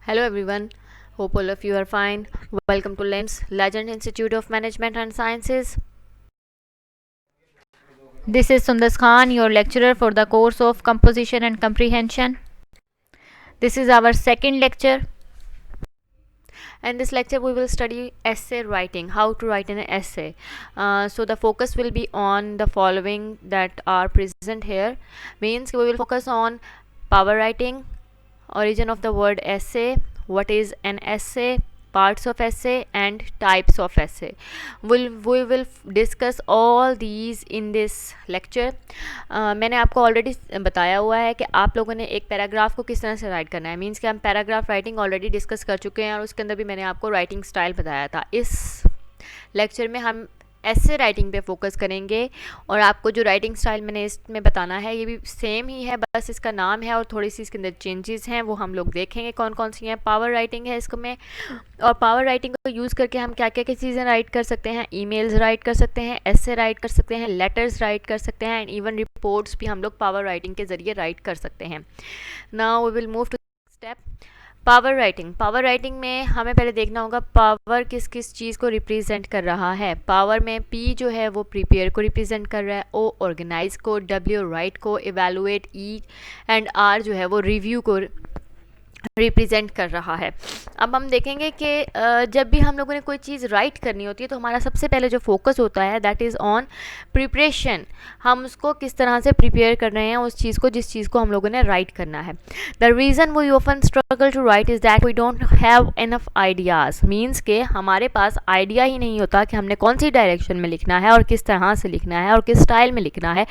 Hello everyone, hope all of you are fine. Welcome to LENS, Legend Institute of Management and Sciences. This is Sundas Khan, your lecturer for the course of Composition and Comprehension. This is our second lecture. In this lecture, we will study essay writing, how to write an essay. So the focus will be on the following that are present here. Means we will focus on power writing, origin of the word essay, what is an essay, parts of essay and types of essay. We will discuss all these in this lecture. मैंने आपको already बताया हुआ है कि आप लोगों ने एक पैराग्राफ को किस तरह से राइट करना है. मीन्स कि हम पैराग्राफ राइटिंग ऑलरेडी डिस्कस कर चुके हैं और उसके अंदर भी मैंने आपको राइटिंग स्टाइल बताया था. इस लेक्चर में हम ऐसे राइटिंग पे फोकस करेंगे और आपको जो राइटिंग स्टाइल मैंने इसमें बताना है ये भी सेम ही है, बस इसका नाम है और थोड़ी सी इसके अंदर चेंजेस हैं, वो हम लोग देखेंगे कौन कौन सी हैं. पावर राइटिंग है इसमें, और पावर राइटिंग को यूज़ करके हम क्या क्या चीज़ें राइट कर सकते हैं. ईमेल्स राइट कर सकते हैं, ऐसे राइट कर सकते हैं, लेटर्स राइट कर सकते हैं एंड इवन रिपोर्ट्स भी हम लोग पावर राइटिंग के ज़रिए राइट कर सकते हैं. Now we will move to step power writing में हमें पहले देखना होगा पावर किस किस चीज़ को रिप्रेजेंट कर रहा है. पावर में पी जो है वो प्रिपेयर को रिप्रेजेंट कर रहा है, ओ ऑर्गेनाइज को, डब्ल्यू राइट को, इवेलुएट ई एंड आर जो है वो रिव्यू को रिप्रेजेंट कर रहा है. अब हम देखेंगे कि जब भी हम लोगों ने कोई चीज़ राइट करनी होती है तो हमारा सबसे पहले जो फोकस होता है दैट इज़ ऑन प्रिपरेशन. हम उसको किस तरह से प्रिपेयर कर रहे हैं उस चीज़ को, जिस चीज़ को हम लोगों ने राइट करना है. The reason we often struggle to write is that we don't have enough ideas. Means के हमारे पास आइडिया ही नहीं होता कि हमने कौन सी डायरेक्शन में लिखना है और किस तरह से लिखना है और किस स्टाइल में लिखना है.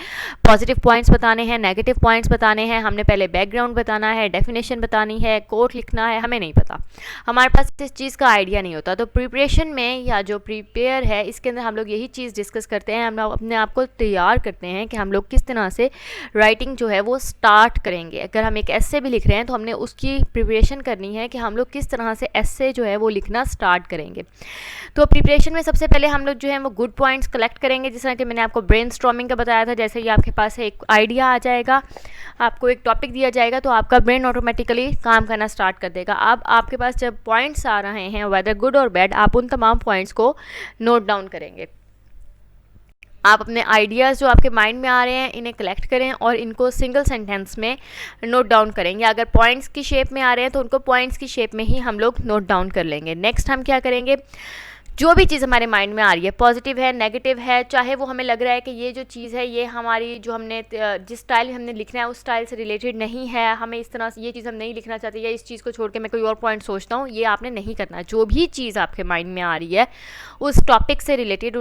पॉजिटिव पॉइंट्स बताने हैं, नेगेटिव पॉइंट्स बताने हैं, हमने पहले बैकग्राउंड बताना है, डेफिनेशन बतानी है, कोट लिखना है, हमें नहीं पता, हमारे पास इस चीज़ का आइडिया नहीं होता. तो प्रिपरेशन में या जो प्रिपेयर है इसके अंदर हम लोग यही चीज़ डिस्कस करते हैं. हम लोग अपने आप को तैयार करते हैं कि हम लोग किस तरह से राइटिंग जो है वो स्टार्ट करेंगे. अगर हम एक एस्से भी लिख रहे हैं तो हमने उसकी प्रिपरेशन करनी है कि हम लोग किस तरह से एस्से जो है वो लिखना स्टार्ट करेंगे. तो प्रिपरेशन में सबसे पहले हम लोग जो है वो गुड पॉइंट्स कलेक्ट करेंगे, जिस तरह कि मैंने आपको ब्रेनस्टॉर्मिंग का बताया था. जैसे ही आपके पास एक आइडिया आ जाएगा, आपको एक टॉपिक दिया जाएगा तो आपका ब्रेन ऑटोमेटिकली काम करना स्टार्ट कर देगा. अब आपके पास जब पॉइंट्स आ रहे हैं वेदर गुड और बैड, आप उन तमाम पॉइंट्स को नोट डाउन करेंगे. आप अपने आइडियाज़ जो आपके माइंड में आ रहे हैं इन्हें कलेक्ट करें और इनको सिंगल सेंटेंस में नोट डाउन करेंगे. अगर पॉइंट्स की शेप में आ रहे हैं तो उनको पॉइंट्स की शेप में ही हम लोग नोट डाउन कर लेंगे. नेक्स्ट हम क्या करेंगे, जो भी चीज़ हमारे माइंड में आ रही है, पॉजिटिव है, नेगेटिव है, चाहे वो हमें लग रहा है कि ये जो चीज़ है ये हमारी जो हमने जिस स्टाइल में हमने लिखना है उस स्टाइल से रिलेटेड नहीं है, हमें इस तरह से ये चीज़ हम नहीं लिखना चाहते या इस चीज़ को छोड़ के मैं कोई और पॉइंट सोचता हूँ, ये आपने नहीं करना. जो भी चीज़ आपके माइंड में आ रही है उस टॉपिक से रिलेटेड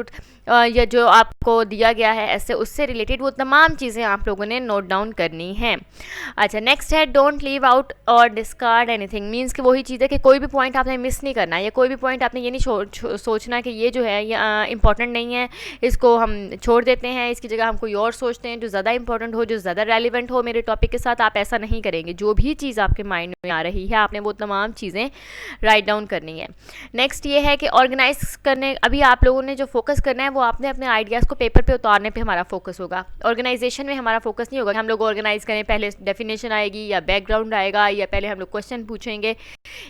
या जो आपको दिया गया है ऐसे उससे रिलेटेड वो तमाम चीज़ें आप लोगों ने नोट डाउन करनी है. अच्छा, नेक्स्ट है डोंट लीव आउट और डिस्कार्ड एनीथिंग. मीन्स कि वही चीज़ है कि कोई भी पॉइंट आपने मिस नहीं करना है या कोई भी पॉइंट आपने ये नहीं सोचना कि ये जो है ये इंपॉर्टेंट नहीं है, इसको हम छोड़ देते हैं, इसकी जगह हम कोई और सोचते हैं जो ज़्यादा इंपॉर्टेंट हो, जो ज़्यादा रेलिवेंट हो मेरे टॉपिक के साथ. आप ऐसा नहीं करेंगे. जो भी चीज़ आपके माइंड में आ रही है आपने वो तमाम चीज़ें राइट डाउन करनी है. नेक्स्ट ये है कि ऑर्गेनाइज करने, अभी आप लोगों ने जो फोकस करना है वो आपने अपने आइडियाज़ को पेपर पे उतारने पे हमारा फोकस होगा. ऑर्गेनाइजेशन में हमारा फोकस नहीं होगा कि हम लोग ऑर्गेनाइज करें, पहले डेफिनेशन आएगी या बैकग्राउंड आएगा या पहले हम लोग क्वेश्चन पूछेंगे.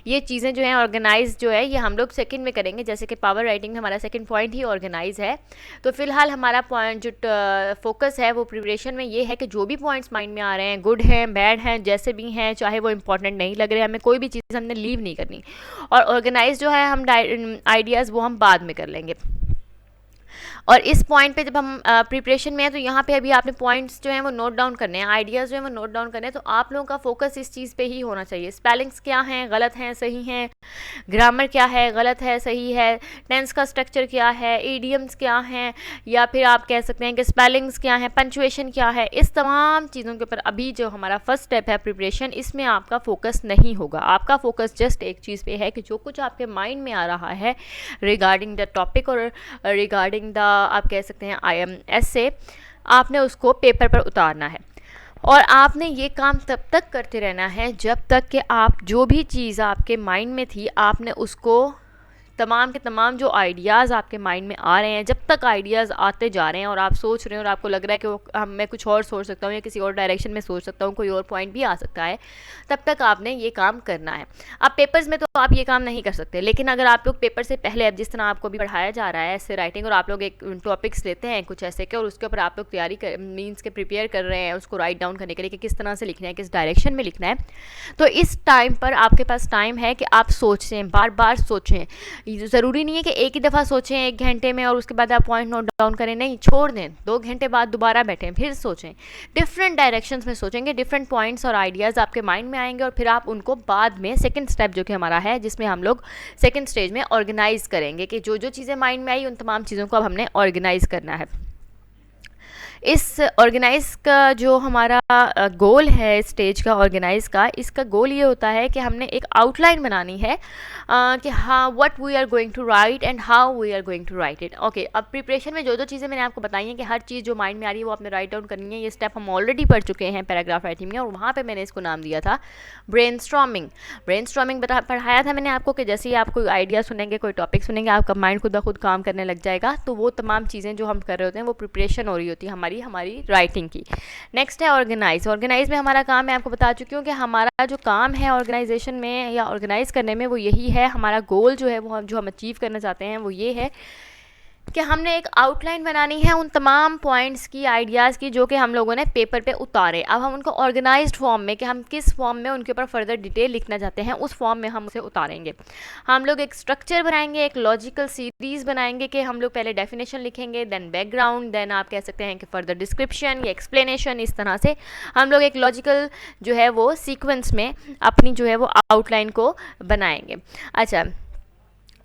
ये चीज़ें जो हैं ऑर्गेनाइज जो है ये हम लोग सेकंड में करेंगे. जैसे कि पावर राइटिंग में हमारा सेकंड पॉइंट ही ऑर्गेनाइज है. तो फिलहाल हमारा पॉइंट जो फोकस है वो प्रिपरेशन में ये है कि जो भी पॉइंट्स माइंड में आ रहे हैं, गुड हैं, बैड हैं, जैसे भी हैं, चाहे वो इंपॉर्टेंट नहीं लग रहे हैं, हमें कोई भी चीज़ हमने लीव नहीं करनी. और ऑर्गेनाइज जो है हम आइडियाज़ वो हम बाद में कर लेंगे. और इस पॉइंट पे जब हम प्रिपरेशन में हैं तो यहाँ पे अभी आपने पॉइंट्स जो हैं वो नोट डाउन करने हैं, आइडियाज़ जो हैं वो नोट डाउन करने हैं. तो आप लोगों का फोकस इस चीज़ पे ही होना चाहिए. स्पेलिंग्स क्या हैं, गलत हैं, सही हैं, ग्रामर क्या है, गलत है, सही है, टेंस का स्ट्रक्चर क्या है, ईडियम्स क्या हैं, या फिर आप कह सकते हैं कि स्पेलिंग्स क्या हैं, पंचुएशन क्या है. इस तमाम चीज़ों के ऊपर अभी जो हमारा फर्स्ट स्टेप है प्रिपरेशन, इसमें आपका फोकस नहीं होगा. आपका फोकस जस्ट एक चीज़ पे है कि जो कुछ आपके माइंड में आ रहा है रिगार्डिंग द टॉपिक और रिगार्डिंग द आप कह सकते हैं ऐसे, आपने उसको पेपर पर उतारना है. और आपने ये काम तब तक करते रहना है जब तक कि आप जो भी चीज़ आपके माइंड में थी आपने उसको तमाम के तमाम जो आइडियाज़ आपके माइंड में आ रहे हैं, जब तक आइडियाज़ आते जा रहे हैं और आप सोच रहे हैं और आपको लग रहा है कि मैं कुछ और सोच सकता हूँ या किसी और डायरेक्शन में सोच सकता हूँ, कोई और पॉइंट भी आ सकता है, तब तक आपने ये काम करना है। अब पेपर्स में तो आप ये काम नहीं कर सकते, लेकिन अगर आप लोग पेपर से पहले, अब जिस तरह आपको भी पढ़ाया जा रहा है ऐसे राइटिंग, और आप लोग एक टॉपिक्स लेते हैं कुछ ऐसे के और उसके ऊपर आप लोग तैयारी कर मीन्स के प्रिपेयर कर रहे हैं उसको राइट डाउन करने के लिए कि किस तरह से लिखना है, किस डायरेक्शन में लिखना है, तो इस टाइम पर आपके पास टाइम है कि आप सोचें, बार बार सोचें। ज़रूरी नहीं है कि एक ही दफ़ा सोचें 1 घंटे में और उसके बाद आप पॉइंट नोट डाउन करें, नहीं, छोड़ दें, 2 घंटे बाद दोबारा बैठें, फिर सोचें, डिफरेंट डायरेक्शंस में सोचेंगे, डिफरेंट पॉइंट्स और आइडियाज़ आपके माइंड में आएंगे और फिर आप उनको बाद में सेकंड स्टेप जो कि हमारा है, जिसमें हम लोग सेकंड स्टेज में ऑर्गेनाइज़ करेंगे कि जो जो चीज़ें माइंड में आई उन तमाम चीज़ों को अब हमने ऑर्गेनाइज़ करना है। इस ऑर्गेनाइज़ का जो हमारा गोल है, स्टेज का ऑर्गेनाइज़ का, इसका गोल ये होता है कि हमने एक आउटलाइन बनानी है कि हाँ, what we are going to write and how we are going to write it. Okay, अब प्रिपरेशन में जो जो चीज़ें मैंने आपको बताई हैं कि हर चीज़ जो माइंड में आ रही है वो आपने राइट डाउन करनी है। ये स्टेप हम ऑलरेडी पढ़ चुके हैं पैराग्राफ राइटिंग में, और वहाँ पर मैंने इसको नाम दिया था ब्रेनस्टॉर्मिंग। ब्रेनस्टॉर्मिंग पढ़ाया था मैंने आपको कि जैसे ही आप कोई आइडिया सुनेंगे, कोई टॉपिक सुनेंगे, आपका माइंड खुद ब खुद काम करने लग जाएगा। तो वो तमाम चीज़ें जो हम कर रहे होते हैं वो प्रिपरेशन हो रही होती है हमारी राइटिंग की। नेक्स्ट है ऑर्गेनाइज। ऑर्गेनाइज में हमारा काम, मैं आपको बता चुकी हूँ कि हमारा जो काम है ऑर्गेनाइजेशन में या ऑर्गेनाइज करने में वो यही है। हमारा गोल जो है वो जो हम अचीव करना चाहते हैं वो ये है कि हमने एक आउटलाइन बनानी है उन तमाम पॉइंट्स की, आइडियाज़ की, जो कि हम लोगों ने पेपर पे उतारे। अब हम उनको ऑर्गेनाइज्ड फॉर्म में, कि हम किस फॉर्म में उनके ऊपर फर्दर डिटेल लिखना चाहते हैं, उस फॉर्म में हम उसे उतारेंगे। हम लोग एक स्ट्रक्चर बनाएंगे, एक लॉजिकल सीरीज़ बनाएंगे कि हम लोग पहले डेफिनेशन लिखेंगे, देन बैकग्राउंड, देन आप कह सकते हैं कि फर्दर डिस्क्रिप्शन या एक्सप्लेनेशन। इस तरह से हम लोग एक लॉजिकल जो है वो सीक्वेंस में अपनी जो है वो आउटलाइन को बनाएंगे। अच्छा,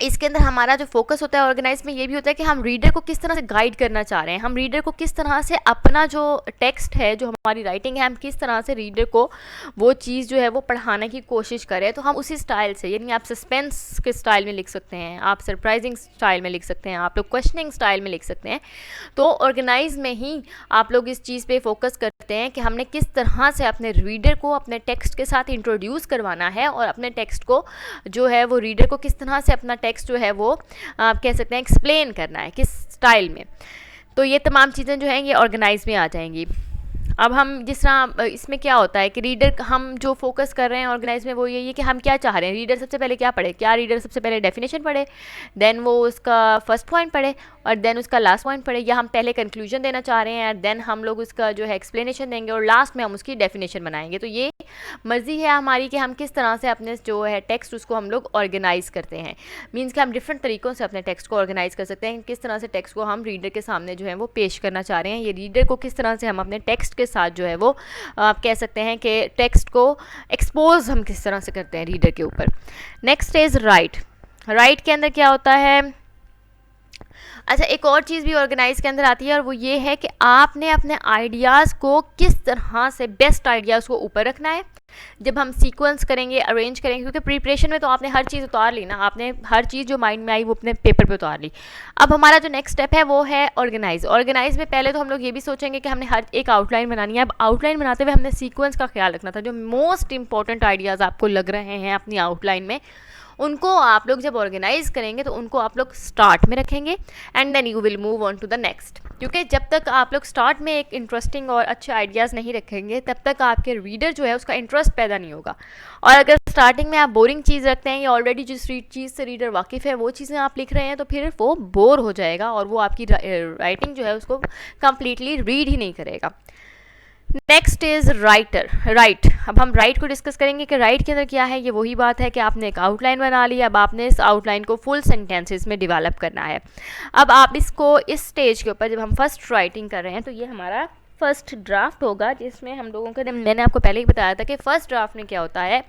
इसके अंदर हमारा जो फोकस होता है ऑर्गेनाइज में ये भी होता है कि हम रीडर को किस तरह से गाइड करना चाह रहे हैं, हम रीडर को किस तरह से अपना जो टेक्स्ट है, जो हमारी राइटिंग है, हम किस तरह से रीडर को वो चीज़ जो है वो पढ़ाने की कोशिश करें। तो हम उसी स्टाइल से, यानी आप सस्पेंस के स्टाइल में लिख सकते हैं, आप सरप्राइजिंग स्टाइल में लिख सकते हैं, आप लोग क्वेश्चनिंग स्टाइल में लिख सकते हैं। तो ऑर्गेनाइज में ही आप लोग इस चीज़ पर फोकस करते हैं कि हमने किस तरह से अपने रीडर को अपने टेक्स्ट के साथ इंट्रोड्यूस करवाना है और अपने टेक्स्ट को जो है वो रीडर को किस तरह से अपना टेक्स्ट जो है वो आप कह सकते हैं एक्सप्लेन करना है, किस स्टाइल में। तो ये तमाम चीज़ें जो हैं ये ऑर्गेनाइज में आ जाएंगी। अब हम जिस तरह इसमें क्या होता है कि रीडर, हम जो फोकस कर रहे हैं ऑर्गेनाइज में वो यही है कि हम क्या चाह रहे हैं, रीडर सबसे पहले क्या पढ़े, क्या रीडर सबसे पहले डेफिनेशन पढ़े, देन वो उसका फर्स्ट पॉइंट पढ़े और देन उसका लास्ट पॉइंट पढ़े, या हम पहले कंक्लूजन देना चाह रहे हैं, देन हम लोग उसका जो है एक्सप्लेनेशन देंगे और लास्ट में हम उसकी डेफिनेशन बनाएंगे। तो ये मर्ज़ी है हमारी कि हम किस तरह से अपने जो है टेक्स्ट उसको हम लोग ऑर्गेनाइज़ करते हैं। मीन्स कि हम डिफरेंट तरीक़ों से अपने टेक्स्ट को ऑर्गेनाइज़ कर सकते हैं, किस तरह से टेक्स्ट को हम रीडर के सामने जो है वो पेश करना चाह रहे हैं, ये रीडर को किस तरह से हम अपने टेक्स्ट के साथ जो है वो आप कह सकते हैं कि टेक्स्ट को एक्सपोज हम किस तरह से करते हैं रीडर के ऊपर। Next is right. राइट के अंदर क्या होता है, अच्छा, एक और चीज़ भी ऑर्गेनाइज के अंदर आती है और वो ये है कि आपने अपने आइडियाज़ को किस तरह से, बेस्ट आइडियाज़ को ऊपर रखना है। जब हम सीक्वेंस करेंगे, अरेंज करेंगे, क्योंकि प्रिपरेशन में तो आपने हर चीज़ उतार ली ना, आपने हर चीज़ जो माइंड में आई वो अपने पेपर पे उतार ली। अब हमारा जो नेक्स्ट स्टेप है वो है ऑर्गेनाइज। ऑर्गेनाइज में पहले तो हम लोग ये भी सोचेंगे कि हमने हर एक आउटलाइन बनानी है। अब आउटलाइन बनाते हुए हमने सीक्वेंस का ख्याल रखना था। जो मोस्ट इंपॉर्टेंट आइडियाज़ आपको लग रहे हैं अपनी आउटलाइन में, उनको आप लोग जब ऑर्गेनाइज करेंगे तो उनको आप लोग स्टार्ट में रखेंगे and then you will move on to the next. क्योंकि जब तक आप लोग स्टार्ट में एक इंटरेस्टिंग और अच्छे आइडियाज़ नहीं रखेंगे तब तक आपके रीडर जो है उसका इंटरेस्ट पैदा नहीं होगा। और अगर स्टार्टिंग में आप बोरिंग चीज़ रखते हैं या ऑलरेडी जिस चीज़ से रीडर वाकिफ़ है वो चीज़ें आप लिख रहे हैं तो फिर वो बोर हो जाएगा और वो आपकी राइटिंग जो है उसको कम्प्लीटली रीड ही नहीं करेगा। Next is writer. राइट, अब हम राइट को डिस्कस करेंगे कि राइट के अंदर क्या है। ये वही बात है कि आपने एक आउटलाइन बना ली, अब आपने इस आउटलाइन को फुल सेंटेंसेस में डेवलप करना है। अब आप इसको इस स्टेज के ऊपर, जब हम फर्स्ट राइटिंग कर रहे हैं, तो ये हमारा फर्स्ट ड्राफ्ट होगा, जिसमें हम लोगों को, मैंने आपको पहले ही बताया था कि फर्स्ट ड्राफ्ट में क्या होता है,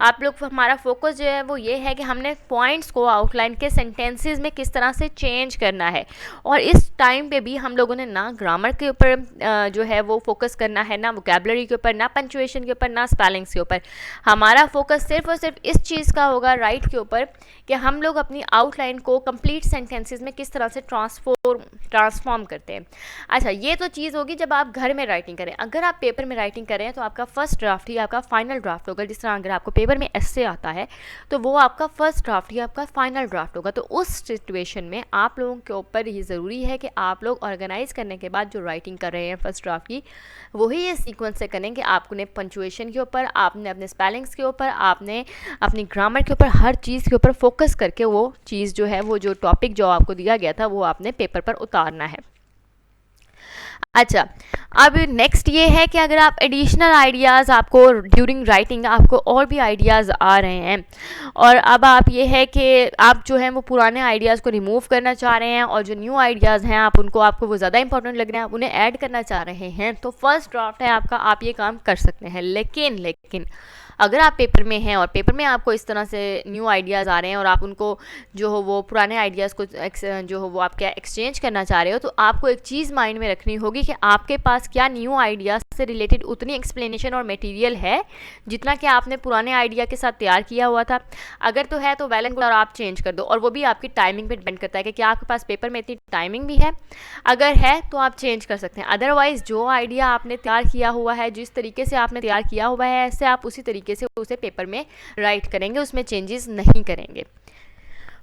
आप लोग, हमारा फोकस जो है वो ये है कि हमने पॉइंट्स को आउटलाइन के सेंटेंसेस में किस तरह से चेंज करना है। और इस टाइम पे भी हम लोगों ने ना ग्रामर के ऊपर जो है वो फोकस करना है, ना वोकैबुलरी के ऊपर, ना पंक्चुएशन के ऊपर, ना स्पेलिंग्स के ऊपर। हमारा फोकस सिर्फ और सिर्फ इस चीज़ का होगा राइट के ऊपर कि हम लोग अपनी आउटलाइन को कंप्लीट सेंटेंसेस में किस तरह से ट्रांसफॉर्म ट्रांसफॉर्म करते हैं। अच्छा, ये तो चीज़ होगी जब आप घर में राइटिंग करें। अगर आप पेपर में राइटिंग करें तो आपका फर्स्ट ड्राफ्ट ही आपका फाइनल ड्राफ्ट होगा। जिस तरह अगर आपको पेपर में एस्से आता है तो वो आपका फर्स्ट ड्राफ्ट ही आपका फाइनल ड्राफ्ट होगा। तो उस सिचुएशन में आप लोगों के ऊपर ये ज़रूरी है कि आप लोग ऑर्गेनाइज करने के बाद जो राइटिंग कर रहे हैं फर्स्ट ड्राफ्ट की, वही ये सीक्वेंस से करें कि आपने पंचुएशन के ऊपर, आपने अपने स्पेलिंग्स के ऊपर, आपने अपनी ग्रामर के ऊपर, हर चीज़ के ऊपर फोकस करके वो चीज़ जो है, वो जो टॉपिक जो आपको दिया गया था वो आपने पेपर पर उतारना है। अच्छा, अब नेक्स्ट ये है कि अगर आप एडिशनल आइडियाज़, आपको ड्यूरिंग राइटिंग आपको और भी आइडियाज़ आ रहे हैं और अब आप ये है कि आप जो है वो पुराने आइडियाज़ को रिमूव करना चाह रहे हैं और जो न्यू आइडियाज़ हैं आपको वो ज़्यादा इंपॉर्टेंट लग रहे हैं, आप उन्हें ऐड करना चाह रहे हैं, तो फर्स्ट ड्राफ्ट है आपका, आप ये काम कर सकते हैं। लेकिन अगर आप पेपर में हैं और पेपर में आपको इस तरह से न्यू आइडियाज़ आ रहे हैं और आप उनको जो हो वो पुराने आइडियाज़ को जो हो वो आप क्या एक्सचेंज करना चाह रहे हो, तो आपको एक चीज़ माइंड में रखनी होगी कि आपके पास क्या न्यू आइडियाज़ से रिलेटेड उतनी एक्सप्लेनेशन और मटेरियल है जितना कि आपने पुराने आइडिया के साथ तैयार किया हुआ था। अगर तो है तो वेल एंड गुड, और आप चेंज कर दो, और वो भी आपकी टाइमिंग पे डिपेंड करता है कि क्या आपके पास पेपर में इतनी टाइमिंग भी है। अगर है तो आप चेंज कर सकते हैं, अदरवाइज़ जो आइडिया आपने तैयार किया हुआ है, जिस तरीके से आपने तैयार किया हुआ है, ऐसे आप उसी तरीके से उसे पेपर में राइट करेंगे, उसमें चेंजेस नहीं करेंगे।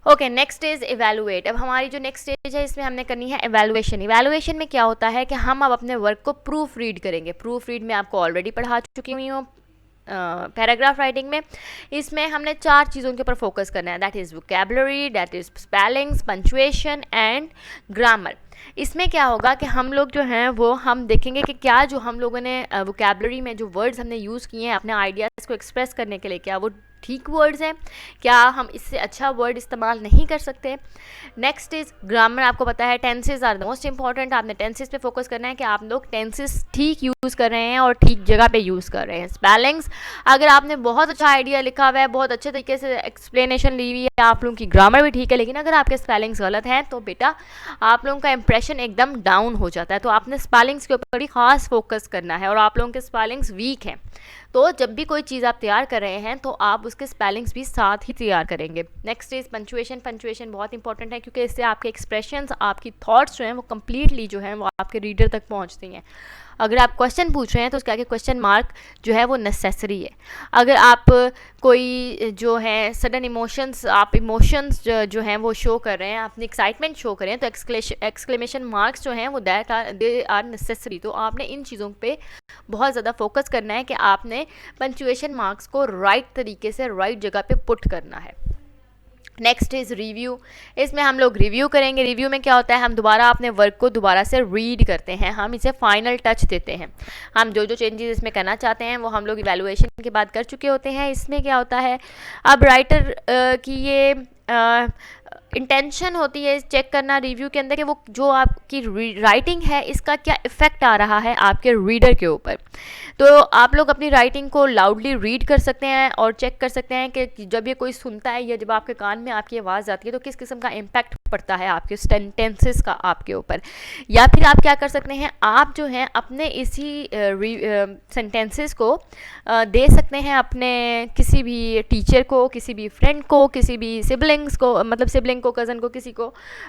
Okay, next is evaluate. अब हमारी जो नेक्स्ट स्टेज है इसमें हमने करनी है इवैल्यूएशन। इवैल्यूएशन में क्या होता है कि हम अब अपने वर्क को प्रूफ रीड करेंगे। प्रूफ रीड में आपको ऑलरेडी पढ़ा चुकी हुई हूँ पैराग्राफ राइटिंग में। इसमें हमने 4 चीज़ों के ऊपर फोकस करना है, that is vocabulary, that is spellings, punctuation and grammar. इसमें क्या होगा कि हम लोग जो हैं वो हम देखेंगे कि क्या जो हम लोगों ने वोकैबुलरी में जो वर्ड्स हमने यूज़ किए हैं अपने आइडियाज़ को एक्सप्रेस करने के लिए, क्या वो ठीक वर्ड्स हैं, क्या हम इससे अच्छा वर्ड इस्तेमाल नहीं कर सकते। Next is grammar. आपको पता है tenses are the most important, आपने टेंसेस पे फोकस करना है कि आप लोग टेंसेस ठीक यूज़ कर रहे हैं और ठीक जगह पे यूज़ कर रहे हैं। स्पेलिंग्स, अगर आपने बहुत अच्छा आइडिया लिखा हुआ है, बहुत अच्छे तरीके से एक्सप्लेनेशन ली हुई है, आप लोगों की ग्रामर भी ठीक है, लेकिन अगर आपके स्पेलिंग्स गलत हैं तो बेटा आप लोगों का इंप्रेशन एकदम डाउन हो जाता है। तो आपने स्पेलिंग्स के ऊपर ही खास फोकस करना है, और आप लोगों के स्पेलिंग्स वीक हैं तो जब भी कोई चीज़ आप तैयार कर रहे हैं तो आप उसके स्पेलिंग्स भी साथ ही तैयार करेंगे। Next is punctuation. पंचुएशन बहुत इंपॉर्टेंट है क्योंकि इससे आपके एक्सप्रेशंस, आपकी थॉट्स जो हैं वो कम्प्लीटली जो हैं वो आपके रीडर तक पहुंचती हैं। अगर आप क्वेश्चन पूछ रहे हैं तो उसके आगे क्वेश्चन मार्क जो है वो नेसेसरी है। अगर आप कोई जो है सडन इमोशंस, आप इमोशंस जो हैं वो शो कर रहे हैं, अपनी एक्साइटमेंट शो कर रहे हैं, तो एक्सक्लेमेशन मार्क्स जो हैं वो दे आर नेसेसरी। तो आपने इन चीज़ों पे बहुत ज़्यादा फोकस करना है कि आपने पंचुएशन मार्क्स को राइट तरीके से राइट जगह पे पुट करना है। Next is review. इसमें हम लोग रिव्यू करेंगे। रिव्यू में क्या होता है, हम दोबारा अपने वर्क को दोबारा से रीड करते हैं, हम इसे फाइनल टच देते हैं। हम जो जो चेंजेस इसमें करना चाहते हैं वो हम लोग इवैल्यूएशन के बाद कर चुके होते हैं। इसमें क्या होता है, अब राइटर की ये इंटेंशन होती है चेक करना रिव्यू के अंदर कि वो जो आपकी राइटिंग है इसका क्या इफ़ेक्ट आ रहा है आपके रीडर के ऊपर। तो आप लोग अपनी राइटिंग को लाउडली रीड कर सकते हैं और चेक कर सकते हैं कि जब ये कोई सुनता है या जब आपके कान में आपकी आवाज़ आती है तो किस किस्म का इम्पैक्ट पड़ता है आपके सेंटेंसेस का आपके ऊपर। या फिर आप क्या कर सकते हैं, आप जो हैं अपने इसी सेंटेंसेस को दे सकते हैं अपने किसी भी टीचर को, किसी भी फ्रेंड को, किसी भी सिबलिंग्स को, मतलब सिबलिंग को, कज़न को, किसी को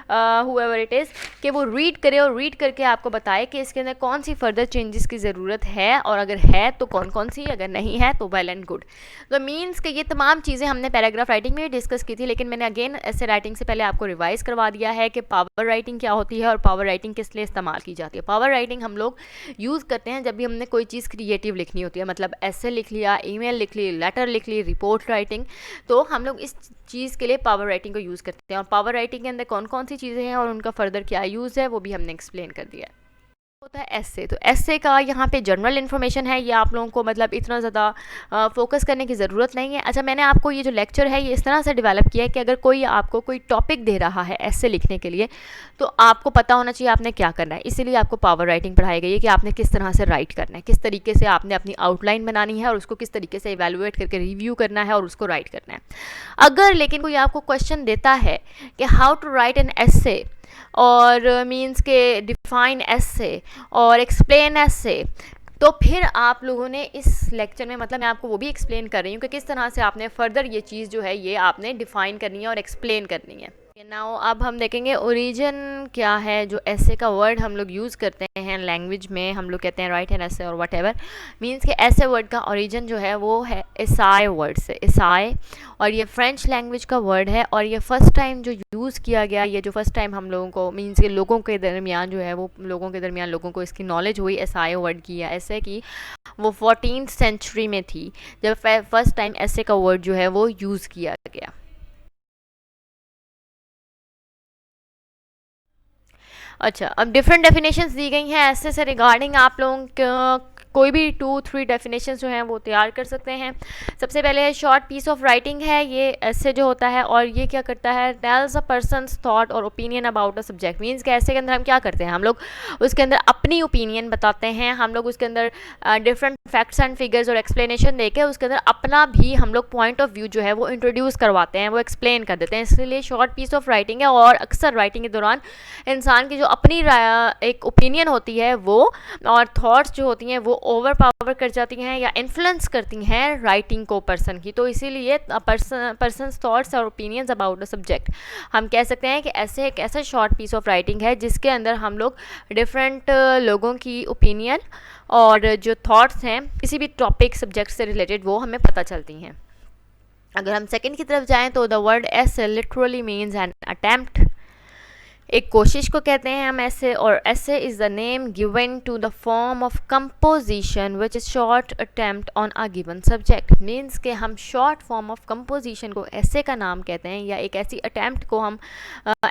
हुएवर इट इज़, कि वो रीड करे और रीड करके आपको बताए कि इसके अंदर कौन सी फर्दर चेंजेस की ज़रूरत है, और अगर है तो कौन कौन सी, अगर नहीं है तो वेल एंड गुड। तो मीन्स कि ये तमाम चीज़ें हमने पैराग्राफ राइटिंग में भी डिस्कस की थी, लेकिन मैंने अगेन ऐसे राइटिंग से पहले आपको रिवाइज करवा दिया है कि पावर राइटिंग क्या होती है और पावर राइटिंग किस लिए इस्तेमाल की जाती है। पावर राइटिंग हम लोग यूज़ करते हैं जब भी हमने कोई चीज़ क्रिएटिव लिखनी होती है, मतलब ऐसे लिख लिया, ईमेल लिख ली, लेटर लिख ली, रिपोर्ट राइटिंग, तो हम लोग इस चीज़ के लिए पावर राइटिंग को यूज़ करते हैं। और पावर राइटिंग के अंदर कौन कौन सी चीज़ें हैं और उनका फर्दर क्या यूज़ है वो भी हमने एक्सप्लेन कर दिया है। होता है एस्से। तो एस्से का यहाँ पे जनरल इन्फॉर्मेशन है, ये आप लोगों को मतलब इतना ज़्यादा फोकस करने की ज़रूरत नहीं है। अच्छा, मैंने आपको ये जो लेक्चर है ये इस तरह से डेवलप किया है कि अगर कोई आपको कोई टॉपिक दे रहा है एस्से लिखने के लिए तो आपको पता होना चाहिए आपने क्या करना है। इसीलिए आपको पावर राइटिंग पढ़ाई गई है कि आपने किस तरह से राइट करना है, किस तरीके से आपने अपनी आउटलाइन बनानी है और उसको किस तरीके से इवेलुएट करके रिव्यू करना है और उसको राइट करना है। अगर लेकिन कोई आपको क्वेश्चन देता है कि हाउ टू राइट एन एस्से और मीन्स के डिफाइन एस्से और एक्सप्लेन एस्से, तो फिर आप लोगों ने इस लेक्चर में, मतलब मैं आपको वो भी एक्सप्लेन कर रही हूँ कि किस तरह से आपने फर्दर ये चीज़ जो है ये आपने डिफ़ाइन करनी है और एक्सप्लेन करनी है। नाउ अब हम देखेंगे ओरिजिन क्या है। जो ऐसे का वर्ड हम लोग यूज़ करते हैं लैंग्वेज में, हम लोग कहते हैं राइट एन ऐसे और वट एवर, मीन्स कि ऐसे वर्ड का ओरिजिन जो है वो है एसाई वर्ड से, एसाई, और ये फ्रेंच लैंग्वेज का वर्ड है। और ये फर्स्ट टाइम जो यूज़ किया गया, ये जो फर्स्ट टाइम हम लोगों को मीन्स के लोगों के दरमियान जो है वो लोगों के दरमियान लोगों को इसकी नॉलेज हुई एसाई वर्ड की या ऐसे की, वो 14th सेंचुरी में थी जब फर्स्ट टाइम ऐसे का वर्ड जो है वो यूज़ किया गया। अच्छा, अब डिफरेंट डेफिनेशंस दी गई हैं ऐसे से रिगार्डिंग। आप लोगों को कोई भी 2-3 डेफिनेशंस जो हैं वो तैयार कर सकते हैं। सबसे पहले है शॉर्ट पीस ऑफ राइटिंग है, ये ऐसे जो होता है और ये क्या करता है, टेल्स अ पर्सनस थॉट और opinion about a subject. Means कि ऐसे के अंदर हम क्या करते हैं, हम लोग उसके अंदर अपनी ओपिनियन बताते हैं, हम लोग उसके अंदर डिफरेंट फैक्ट्स एंड फिगर्स और एक्सप्लेनेशन देके उसके अंदर अपना भी हम लोग पॉइंट ऑफ व्यू जो है वो इंट्रोड्यूस करवाते हैं, वो एक्सप्लेन कर देते हैं, इसलिए शॉर्ट पीस ऑफ राइटिंग है। और अक्सर राइटिंग के दौरान इंसान की जो अपनी एक ओपिनियन होती है वो और थॉट्स जो होती हैं वो ओवर पावर कर जाती हैं या इन्फ्लुएंस करती हैं राइटिंग को पर्सन की। तो इसीलिए पर्सनस थॉट्स और ओपिनियंस अबाउट द सब्जेक्ट हम कह सकते हैं कि ऐसे एक ऐसा शॉर्ट पीस ऑफ राइटिंग है जिसके अंदर हम लोग डिफरेंट लोगों की ओपिनियन और जो थॉट्स हैं किसी भी टॉपिक सब्जेक्ट से रिलेटेड वो हमें पता चलती हैं। अगर हम सेकंड की तरफ जाएं तो the word essay literally means an attempt, एक कोशिश को कहते हैं हम ऐसे, और essay is the name given to the form of composition which is short attempt on a given subject. Means के हम शॉर्ट फॉर्म ऑफ कंपोजिशन को ऐसे का नाम कहते हैं या एक ऐसी अटेम्प्ट को हम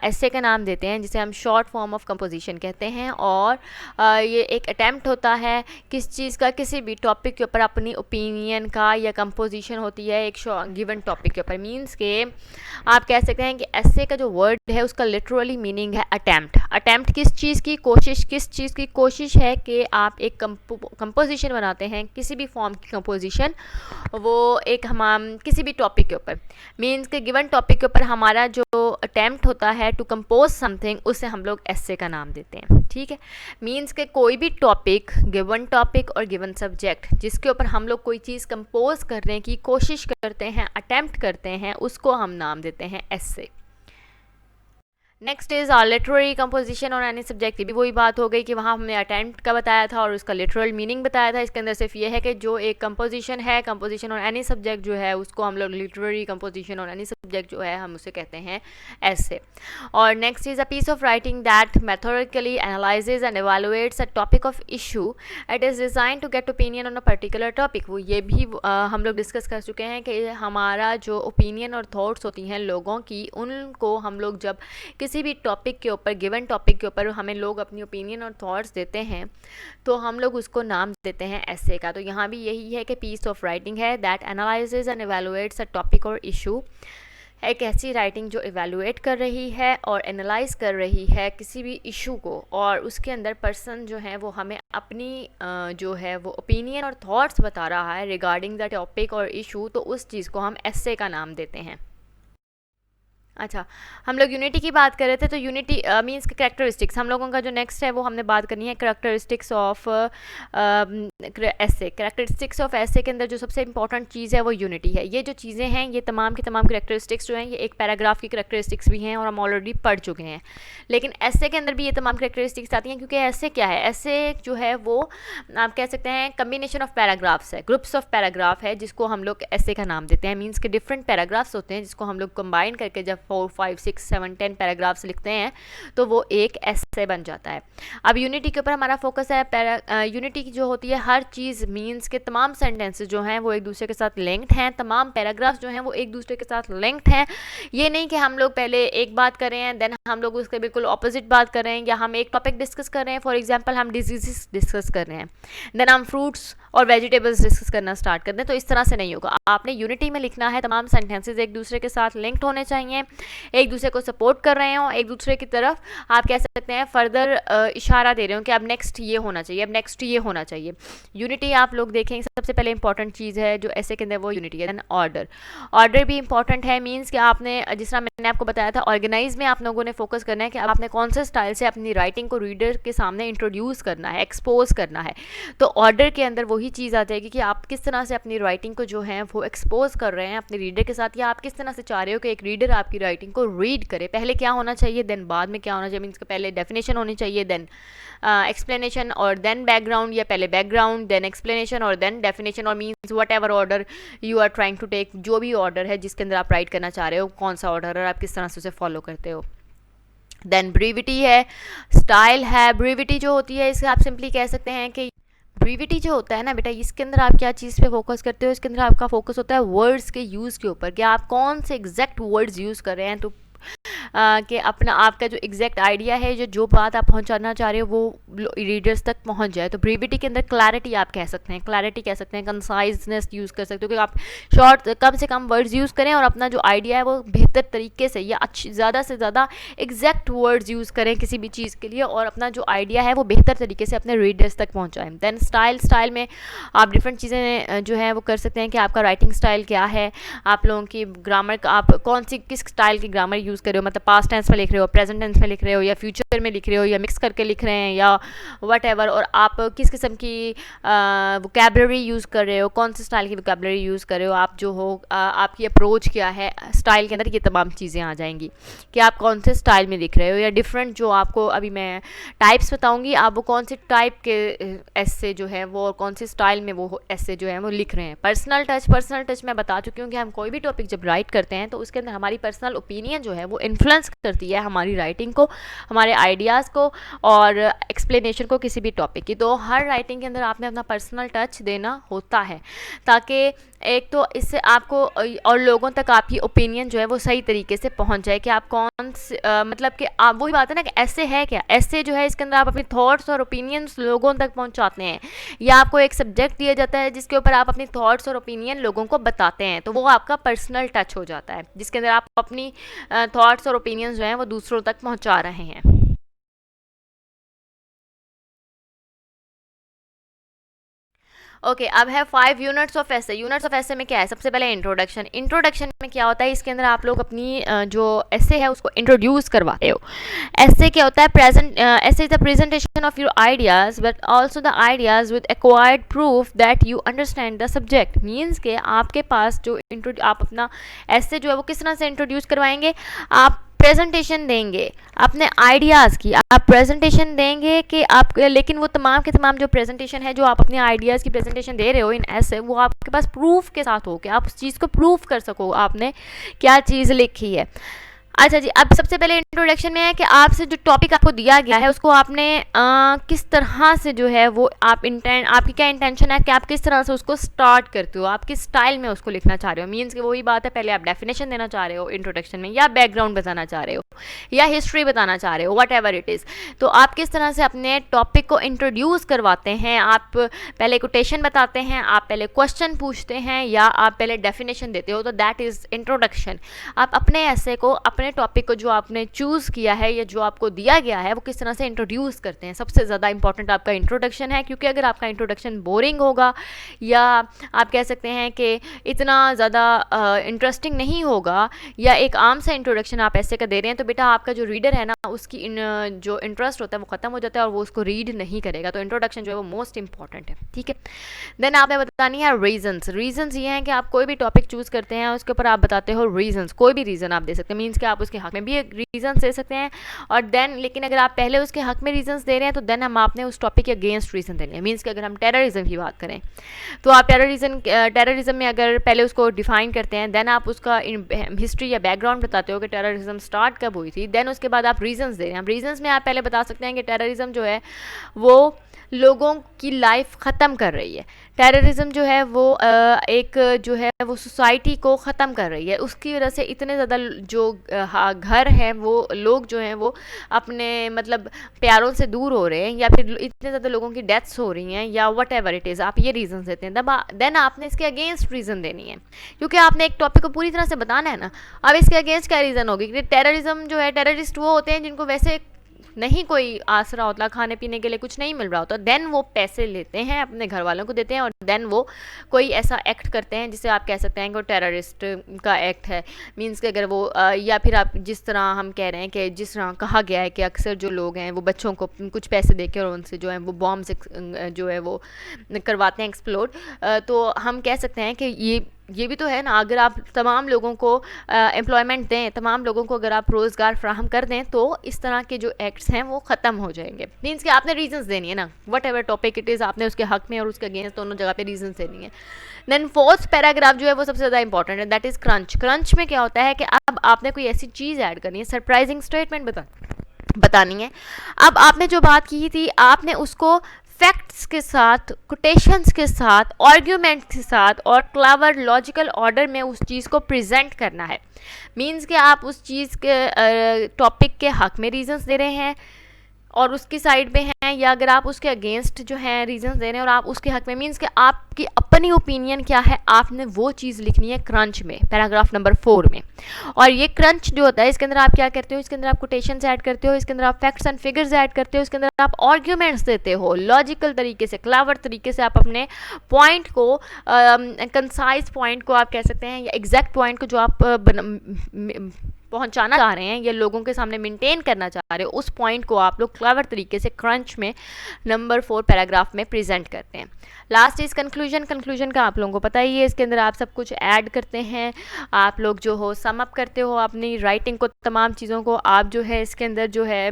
ऐसे का नाम देते हैं जिसे हम शॉर्ट फॉर्म ऑफ कंपोजिशन कहते हैं। और ये एक अटेम्प्ट होता है किस चीज़ का, किसी भी टॉपिक के ऊपर अपनी ओपिनियन का या कंपोजिशन होती है एक गिवन टॉपिक के ऊपर। मीन्स के आप कह सकते हैं कि ऐसे का जो वर्ड है उसका लिटरली मीनिंग है अटेम्प्ट। अटेम्प्ट किस चीज़ की कोशिश, किस चीज़ की कोशिश है कि आप एक कंपोजिशन बनाते हैं, किसी भी फॉर्म की कंपोजिशन, वो एक हम किसी भी टॉपिक के ऊपर, मीन्स के गिवन टॉपिक के ऊपर हमारा जो अटेम्प्ट होता है टू कंपोज समथिंग, उसे हम लोग ऐसे का नाम देते हैं। ठीक है, मीन्स के कोई भी टॉपिक, गिवन टॉपिक और गिवन सब्जेक्ट जिसके ऊपर हम लोग कोई चीज़ कंपोज करने की कोशिश करते हैं, अटेम्प्ट करते हैं, उसको हम नाम देते हैं ऐसे। नेक्स्ट इज़ लिटरेरी कंपोजिशन और एनी सब्जेक्ट। भी वही बात हो गई कि वहाँ हमने अटेम्प्ट का बताया था और उसका लिटरल मीनिंग बताया था। इसके अंदर सिर्फ ये है कि जो एक कंपोजिशन है, कंपोजिशन और एनी सब्जेक्ट जो है उसको हम लोग लिटरेरी कंपोजिशन और एनी सब्जेक्ट जो है हम उसे कहते हैं ऐसे। और next is a piece of writing that methodically analyses and evaluates a topic of issue, it is design to get opinion on a particular topic. वो ये भी हम लोग डिस्कस कर चुके हैं कि हमारा जो ओपिनियन और थॉट्स होती हैं लोगों की, उनको हम लोग जब किसी भी टॉपिक के ऊपर, गिवन टॉपिक के ऊपर हमें लोग अपनी ओपिनियन और थॉट्स देते हैं तो हम लोग उसको नाम देते हैं ऐसे का। तो यहाँ भी यही है कि पीस ऑफ राइटिंग है that analyses and evaluates a topic और इशू, एक ऐसी राइटिंग जो एवेलुएट कर रही है और एनालाइज कर रही है किसी भी इशू को, और उसके अंदर पर्सन जो है वो हमें अपनी जो है वो ओपिनियन और थॉट्स बता रहा है रिगार्डिंग द टॉपिक और इशू, तो उस चीज़ को हम ऐसे का नाम देते हैं। अच्छा, हम लोग यूनिटी की बात कर रहे थे, तो यूनिटी मीन्स के कैरेक्टरिस्टिक्स हम लोगों का जो नेक्स्ट है वो हमने बात करनी है कैरेक्टरिस्टिक्स ऑफ ऐसे। कैरेक्टरिस्टिक्स ऑफ ऐसे के अंदर जो सबसे इंपॉर्टेंट चीज़ है वो यूनिटी है। ये जो चीज़ें हैं, ये तमाम की तमाम कैरेक्टरिस्टिक्स जो हैं ये एक पैराग्राफ की कैरेक्टरिस्टिक्स भी हैं और हम ऑलरेडी पढ़ चुके हैं, लेकिन ऐसे के अंदर भी ये तमाम कैरेक्टरिस्टिक्स आती हैं क्योंकि ऐसे क्या है, ऐसे जो है वो आप कह सकते हैं कम्बिनेशन ऑफ पैराग्राफ्स है, ग्रुप्स ऑफ पैराग्राफ है जिसको हम लोग ऐसे का नाम देते हैं। मीन्स के डिफरेंट पैराग्राफ्स होते हैं जिसको हम लोग कंबाइन करके जब 4, 5, 6, 7, 10 पैराग्राफ्स लिखते हैं तो वो एक ऐसे बन जाता है। अब यूनिटी के ऊपर हमारा फोकस है। यूनिटी की जो होती है हर चीज़, मीन्स के तमाम सेंटेंसेस जो हैं वो एक दूसरे के साथ लिंक्ड हैं, तमाम पैराग्राफ्स जो हैं वो एक दूसरे के साथ लिंक्ड हैं। ये नहीं कि हम लोग पहले एक बात कर रहे हैं देन हम लोग उसके बिल्कुल ऑपोजिट बात कर रहे हैं, या हम एक टॉपिक डिस्कस कर रहे हैं, फॉर एग्जाम्पल हम डिजीज़ डिस्कस कर रहे हैं देन हम फ्रूट्स और वेजिटेबल्स डिस्कस करना स्टार्ट कर दें, तो इस तरह से नहीं होगा। आपने यूनिटी में लिखना है, तमाम सेंटेंसेस एक दूसरे के साथ लिंक्ड होने चाहिए, एक दूसरे को सपोर्ट कर रहे हो, एक दूसरे की तरफ आप कह सकते हैं मैं फर्दर इशारा दे रही हूँ कि अब नेक्स्ट ये होना चाहिए, अब नेक्स्ट ये होना चाहिए। यूनिटी आप लोग देखें, सबसे पहले इंपॉर्टेंट चीज़ है जो ऐसे के अंदर वो यूनिटी है। देन ऑर्डर, ऑर्डर भी इंपॉर्टेंट है। मीन्स कि आपने जिस तरह मैंने आपको बताया था, ऑर्गेनाइज में आप लोगों ने फोकस करना है कि आपने कौन से स्टाइल से अपनी राइटिंग को रीडर के सामने इंट्रोड्यूस करना है, एक्सपोज करना है। तो ऑर्डर के अंदर वही चीज़ आ जाएगी कि आप किस तरह से अपनी राइटिंग को जो है वो एक्सपोज कर रहे हैं अपने रीडर के साथ, या आप किस तरह से चाह रहे हो कि एक रीडर आपकी राइटिंग को रीड करे। पहले क्या होना चाहिए, देन बाद में क्या होना चाहिए। मीन्स पहले डेफिनेशन होनी चाहिए, देन एक्सप्लेनेशन, और देन बैकग्राउंड, या पहले बैकग्राउंड देन एक्सप्लेनेशन और देन डेफिनेशन, और means whatever order you are trying to take, जो भी ऑर्डर है जिसके अंदर आप राइट करना चाह रहे हो, कौन सा ऑर्डर है, आप किस तरह से उसे फॉलो करते हो। देन ब्रीविटी है, स्टाइल है। ब्रीविटी जो होती है, इसे आप सिंपली कह सकते हैं कि ब्रीविटी जो होता है ना बेटा, इसके अंदर आप क्या चीज़ पे फोकस करते हो, इसके अंदर आपका फोकस होता है वर्ड्स के यूज़ के ऊपर, कि आप कौन से एग्जैक्ट वर्ड्स यूज़ कर रहे हैं। तो कि अपना आपका जो एग्जैक्ट आइडिया है, जो बात आप पहुंचाना चाह रहे हो वो रीडर्स तक पहुंच जाए। तो ब्रीविटी के अंदर क्लैरिटी आप कह सकते हैं, क्लैरिटी कह सकते हैं, कंसाइजनेस यूज़ कर सकते हो कि आप शॉर्ट कम से कम वर्ड्स यूज़ करें और अपना जो आइडिया है वो बेहतर तरीके से या अच्छी ज़्यादा से ज़्यादा एग्जैक्ट वर्ड्स यूज़ करें किसी भी चीज़ के लिए, और अपना जो आइडिया है वो बेहतर तरीके से अपने रीडर्स तक पहुँचाएँ। दैन स्टाइल में आप डिफरेंट चीज़ें जो है वो कर सकते हैं कि आपका राइटिंग स्टाइल क्या है, आप लोगों की ग्रामर का, आप कौन सी किस स्टाइल की ग्रामर यूज़ कर रहे हो, मतलब पास्ट टेंस में लिख रहे हो, प्रेजेंट टेंस में लिख रहे हो, या फ्यूचर में लिख रहे हो, या मिक्स करके लिख रहे हैं, या वट एवर, और आप किस किस्म की वोकैबलरी यूज़ कर रहे हो, कौन से स्टाइल की वोकैबलरी यूज़ कर रहे हो, आप जो हो आपकी अप्रोच क्या है स्टाइल के अंदर, ये तमाम चीज़ें आ जाएंगी कि आप कौन से स्टाइल में लिख रहे हो, या डिफरेंट जो आपको अभी मैं टाइप्स बताऊँगी, आप वो कौन से टाइप के ऐसे जो है वो, और कौन से स्टाइल में वो ऐसे जो है वो लिख रहे हैं। पर्सनल टच मैं बता चुकी हूँ कि हम कोई भी टॉपिक जब राइट करते हैं तो उसके अंदर हमारी पर्सनल ओपिनियन जो है वो इन्फ्लुएंस करती है हमारी राइटिंग को, हमारे आइडियाज़ को और एक्सप्लेनेशन को किसी भी टॉपिक की। तो हर राइटिंग के अंदर आपने अपना पर्सनल टच देना होता है, ताकि एक तो इससे आपको और लोगों तक आपकी ओपिनियन जो है वो सही तरीके से पहुंच जाए कि आप कौन से मतलब कि आप, वही बात है ना कि ऐसे है क्या, ऐसे जो है इसके अंदर आप अपनी थॉट्स और ओपिनियंस लोगों तक पहुंचाते हैं, या आपको एक सब्जेक्ट दिया जाता है जिसके ऊपर आप अपनी थॉट्स और ओपिनियन लोगों को बताते हैं, तो वो आपका पर्सनल टच हो जाता है, जिसके अंदर आप अपनी थॉट्स और ओपिनियंस जो हैं वो दूसरों तक पहुंचा रहे हैं। ओके अब है 5 यूनिट्स ऑफ ऐसे। यूनिट्स ऑफ ऐसे में क्या है, सबसे पहले इंट्रोडक्शन। इंट्रोडक्शन में क्या होता है, इसके अंदर आप लोग अपनी जो ऐसे है उसको इंट्रोड्यूस करवाते हो। ऐसे क्या होता है, प्रेजेंट ऐसे is the presentation of your ideas but also the ideas with acquired proof that you understand the subject. Means के आपके पास जो आप अपना ऐसे जो है वो किस तरह से इंट्रोड्यूस करवाएंगे, आप प्रेजेंटेशन देंगे अपने आइडियाज़ की, आप प्रेजेंटेशन देंगे कि आप, लेकिन वो तमाम के तमाम जो प्रेजेंटेशन है, जो आप अपने आइडियाज़ की प्रेजेंटेशन दे रहे हो इन ऐसे, वो आपके पास प्रूफ के साथ हो कि आप उस चीज़ को प्रूफ कर सको आपने क्या चीज़ लिखी है। अच्छा जी, अब सबसे पहले इंट्रोडक्शन में है कि आपसे जो टॉपिक आपको दिया गया है उसको आपने किस तरह से जो है वो आप आपकी क्या इंटेंशन है कि आप किस तरह से उसको स्टार्ट करते हो, आप किस स्टाइल में उसको लिखना चाह रहे हो। मीन्स कि वही बात है, पहले आप डेफिनेशन देना चाह रहे हो इंट्रोडक्शन में, या बैकग्राउंड बताना चाह रहे हो, या हिस्ट्री बताना चाह रहे हो, वट एवर इट इज़। तो आप किस तरह से अपने टॉपिक को इंट्रोड्यूस करवाते हैं, आप पहले कोटेशन बताते हैं, आप पहले क्वेश्चन पूछते हैं, या आप पहले डेफिनेशन देते हो, तो दैट इज़ इंट्रोडक्शन। आप अपने ऐसे को, अपने टॉपिक को जो आपने चूज़ किया है या जो आपको दिया गया है, वो किस तरह से इंट्रोड्यूस करते हैं। सबसे ज़्यादा इंपॉर्टेंट आपका इंट्रोडक्शन है, क्योंकि अगर आपका इंट्रोडक्शन बोरिंग होगा या आप कह सकते हैं कि इतना ज़्यादा इंटरेस्टिंग नहीं होगा, या एक आम सा इंट्रोडक्शन आप ऐसे का दे रहे हैं, तो बेटा आपका जो रीडर है ना उसकी जो इंटरेस्ट होता है वो ख़त्म हो जाता है और वो उसको रीड नहीं करेगा। तो इंट्रोडक्शन जो है वो मोस्ट इंपॉर्टेंट है, ठीक है। देन आपने बतानी है रीजंस। रीजंस ये हैं कि आप कोई भी टॉपिक चूज़ करते हैं उसके ऊपर आप बताते हो रीजंस, कोई भी रीज़न आप दे सकते हैं। मीन्स कि आप उसके हक में भी रीजन दे सकते हैं, और देन लेकिन अगर आप पहले उसके हक में रीजंस दे रहे हैं तो देन हम आपने उस टॉपिक के अगेंस्ट रीजन देने हैं। मीन्स कि अगर हम टेररिज्म की बात करें तो आप टेररिज्म में अगर पहले उसको डिफाइन करते हैं, देन आप उसका हिस्ट्री या बैकग्राउंड बताते हो कि टेररिज्म स्टार्ट कब हुई थी, देन उसके बाद आप रीजंस दे रहे हैं। रीजंस में आप पहले बता सकते हैं कि टेररिज्म जो है वो लोगों की लाइफ ख़त्म कर रही है, टेररिज्म जो है वो एक जो है वो सोसाइटी को ख़त्म कर रही है, उसकी वजह से इतने ज़्यादा जो घर हैं वो लोग जो हैं वो अपने मतलब प्यारों से दूर हो रहे हैं, या फिर इतने ज़्यादा लोगों की डेथ्स हो रही हैं, या वट एवर इट इज़, आप ये रीज़न देते हैं। देन आपने इसके अगेंस्ट रीज़न देनी है, क्योंकि आपने एक टॉपिक को पूरी तरह से बताना है ना। अब इसके अगेंस्ट क्या रीज़न होगी कि टेररिज्म जो है, टेररिस्ट वो होते हैं जिनको वैसे नहीं कोई आसरा होता, खाने पीने के लिए कुछ नहीं मिल रहा होता, देन वो पैसे लेते हैं अपने घर वालों को देते हैं और देन वो कोई ऐसा एक्ट करते हैं जिसे आप कह सकते हैं कि वो टेररिस्ट का एक्ट है। मींस कि अगर वो या फिर आप जिस तरह हम कह रहे हैं कि जिस तरह कहा गया है कि अक्सर जो लोग हैं वो बच्चों को कुछ पैसे देके और उनसे जो है वो बॉम्ब जो है वो करवाते हैं एक्सप्लोड, तो हम कह सकते हैं कि ये भी तो है ना, अगर आप तमाम लोगों को एम्प्लॉयमेंट दें, तमाम लोगों को अगर आप रोज़गार फ्राहम कर दें, तो इस तरह के जो एक्ट्स हैं वो ख़त्म हो जाएंगे। मीन्स कि आपने रीजंस देनी है ना, what ever topic it is, आपने उसके हक में और उसके अगेंस्ट दोनों जगह पे रीजंस देनी है। देन फोर्थ पैराग्राफ जो है वो सबसे ज़्यादा इंपॉर्टेंट है, दैट इज़ क्रंच। क्रंच में क्या होता है कि अब आपने कोई ऐसी चीज़ ऐड करनी है, सरप्राइजिंग स्टेटमेंट बतानी है। अब आपने जो बात की थी आपने उसको फैक्ट्स के साथ, कोटेशंस के साथ, आर्ग्यूमेंट्स के साथ और क्लेवर लॉजिकल ऑर्डर में उस चीज़ को प्रेजेंट करना है। मींस कि आप उस चीज़ के टॉपिक के हक में रीजंस दे रहे हैं और उसकी साइड पे हैं, या अगर आप उसके अगेंस्ट जो है रीजंस दे रहे हैं और आप उसके हक में, मींस कि आपकी अपनी ओपिनियन क्या है, आपने वो चीज़ लिखनी है क्रंच में, पैराग्राफ नंबर 4 में। और ये क्रंच जो होता है इसके अंदर आप क्या करते हो, इसके अंदर आप कोटेशंस ऐड करते हो, इसके अंदर आप फैक्ट्स एंड फिगर्स ऐड करते हो, इसके अंदर आप आर्ग्यूमेंट्स देते हो, लॉजिकल तरीके से, क्लेवर तरीके से आप अपने पॉइंट को, कंसाइज पॉइंट को आप कह सकते हैं, या एग्जैक्ट पॉइंट को जो आप पहुंचाना चाह रहे हैं या लोगों के सामने मेंटेन करना चाह रहे हो, उस पॉइंट को आप लोग क्लेवर तरीके से क्रंच में नंबर 4 पैराग्राफ में प्रेजेंट करते हैं। Last is conclusion. कंक्लूजन का आप लोगों को पता ही है, इसके अंदर आप सब कुछ ऐड करते हैं, आप लोग जो हो सम अप करते हो अपनी राइटिंग को, तमाम चीज़ों को आप जो है इसके अंदर जो है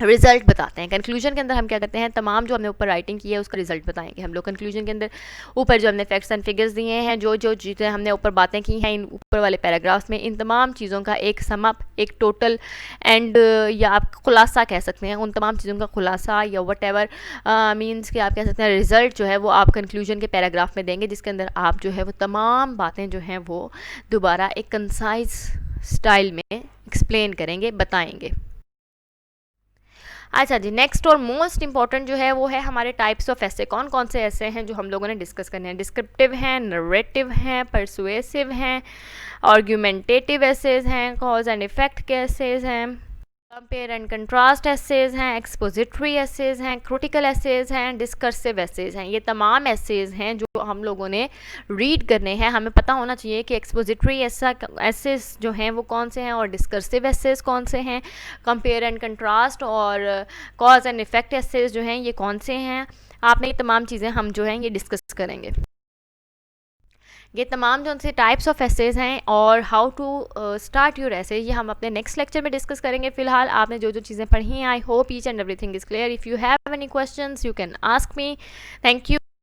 रिजल्ट बताते हैं। कंक्लूजन के अंदर हम क्या करते हैं, तमाम जो हमने ऊपर राइटिंग की है उसका रिजल्ट बताएंगे हम लोग। कंक्लूजन के अंदर ऊपर जो हमने फैक्ट्स एंड फिगर्स दिए हैं, जो जो चीज़ें हमने ऊपर बातें की हैं इन ऊपर वाले पैराग्राफ्स में, इन तमाम चीज़ों का एक समअप, एक टोटल एंड या आप खुलासा कह सकते हैं, उन तमाम चीज़ों का खुलासा या वट एवर मीन्स कि आप कह सकते हैं रिजल्ट जो है वो आप कंक्लूजन के पैराग्राफ में देंगे, जिसके अंदर आप जो है वो तमाम बातें जो हैं वो दोबारा एक कंसाइज स्टाइल में एक्सप्लेन करेंगे, बताएंगे। अच्छा जी, नेक्स्ट और मोस्ट इंपॉर्टेंट जो है वो है हमारे टाइप्स ऑफ ऐसे। कौन कौन से ऐसे हैं जो हम लोगों ने डिस्कस करने हैं? डिस्क्रिप्टिव हैं, नरेटिव हैं, परसुएसिव हैं, आर्ग्यूमेंटेटिव एसेज हैं, कॉज एंड इफेक्ट के एसेज हैं, कंपेयर एंड कंट्रास्ट एसेज हैं, एक्सपोजिटरी एसेज हैं, क्रिटिकल एसेज हैं, डिस्कर्सिव एसेज हैं। ये तमाम एसेज हैं जो हम लोगों ने रीड करने हैं। हमें पता होना चाहिए कि एक्सपोजिटरी एसेज जो हैं वो कौन से हैं और डिस्कर्सिव एसेज कौन से हैं, कंपेयर एंड कंट्रास्ट और कॉज एंड इफेक्ट एसेज जो हैं ये कौन से हैं। आपने ये तमाम चीज़ें हम जो हैं ये डिस्कस करेंगे। ये तमाम जो उनसे टाइप्स ऑफ एसेज हैं और how to start your essay, ये हम अपने नेक्स्ट लेक्चर में डिस्कस करेंगे। फिलहाल आपने जो जो चीज़ें पढ़ी हैं, I hope each and everything is clear. If you have any questions you can ask me. Thank you.